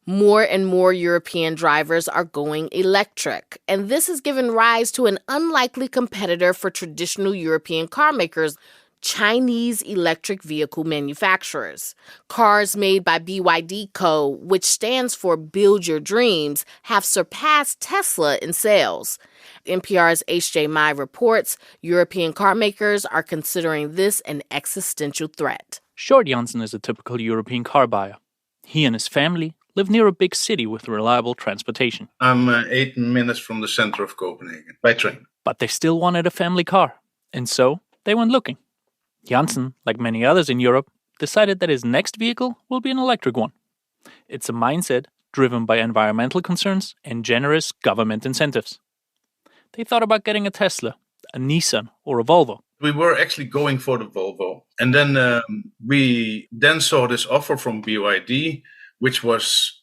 More and more European drivers are going electric, and this has given rise to an unlikely competitor for traditional European car makers, Chinese electric vehicle manufacturers. Cars made by BYD Co., which stands for Build Your Dreams, have surpassed Tesla in sales. NPR's H.J. Mai reports European car makers are considering this an existential threat. Sjord Jansen is a typical European car buyer. He and his family live near a big city with reliable transportation. I'm 8 minutes from the center of Copenhagen, by train. But they still wanted a family car, and so they went looking. Jansen, like many others in Europe, decided that his next vehicle will be an electric one. It's a mindset driven by environmental concerns and generous government incentives. They thought about getting a Tesla, a Nissan, or a Volvo. We were actually going for the Volvo. And then we then saw this offer from BYD, which was,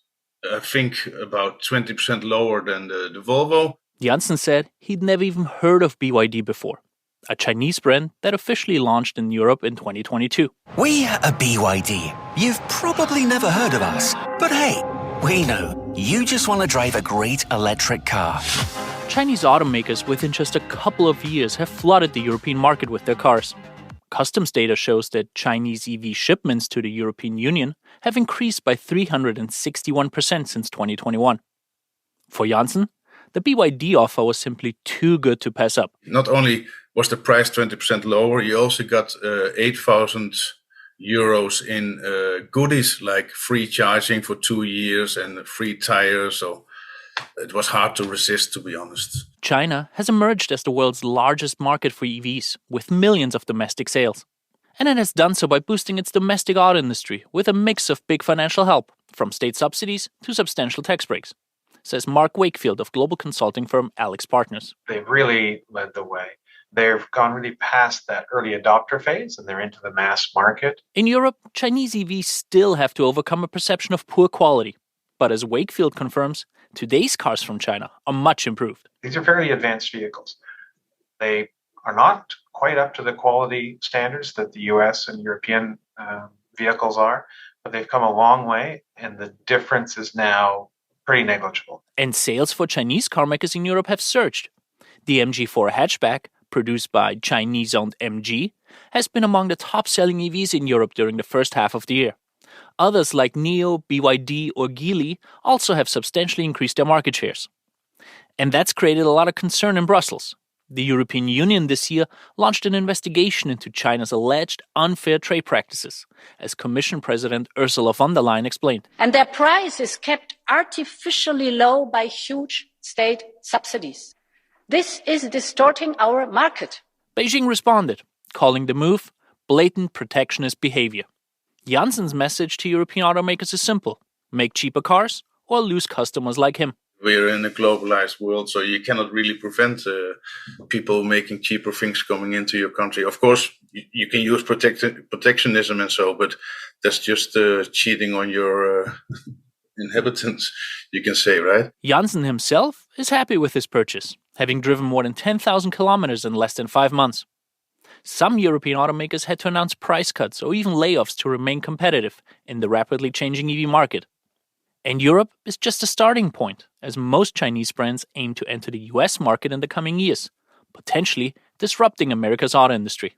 I think, about 20% lower than the Volvo. Jansen said he'd never even heard of BYD before, a Chinese brand that officially launched in Europe in 2022. We are BYD. You've probably never heard of us. But hey, we know you just want to drive a great electric car. Chinese automakers within just a couple of years have flooded the European market with their cars. Customs data shows that Chinese EV shipments to the European Union have increased by 361% since 2021. For Jansen, the BYD offer was simply too good to pass up. Not only was the price 20% lower, you also got 8,000 euros in goodies like free charging for 2 years and free tires. So it was hard to resist, to be honest. China has emerged as the world's largest market for EVs, with millions of domestic sales. And it has done so by boosting its domestic auto industry with a mix of big financial help, from state subsidies to substantial tax breaks, says Mark Wakefield of global consulting firm Alex Partners. They've really led the way. They've gone really past that early adopter phase and they're into the mass market. In Europe, Chinese EVs still have to overcome a perception of poor quality. But as Wakefield confirms, today's cars from China are much improved. These are fairly advanced vehicles. They are not quite up to the quality standards that the US and European vehicles are, but they've come a long way, and the difference is now pretty negligible. And sales for Chinese car makers in Europe have surged. The MG4 hatchback, produced by Chinese-owned MG, has been among the top-selling EVs in Europe during the first half of the year. Others like NIO, BYD or Geely also have substantially increased their market shares. And that's created a lot of concern in Brussels. The European Union this year launched an investigation into China's alleged unfair trade practices, as Commission President Ursula von der Leyen explained. And their price is kept artificially low by huge state subsidies. This is distorting our market. Beijing responded, calling the move blatant protectionist behavior. Jansen's message to European automakers is simple: make cheaper cars or lose customers like him. We're in a globalized world, so you cannot really prevent people making cheaper things coming into your country. Of course, you can use protectionism and so, but that's just cheating on your inhabitants, you can say, right? Jansen himself is happy with his purchase, having driven more than 10,000 kilometers in less than 5 months. Some European automakers had to announce price cuts or even layoffs to remain competitive in the rapidly changing EV market. And Europe is just a starting point, as most Chinese brands aim to enter the US market in the coming years, potentially disrupting America's auto industry.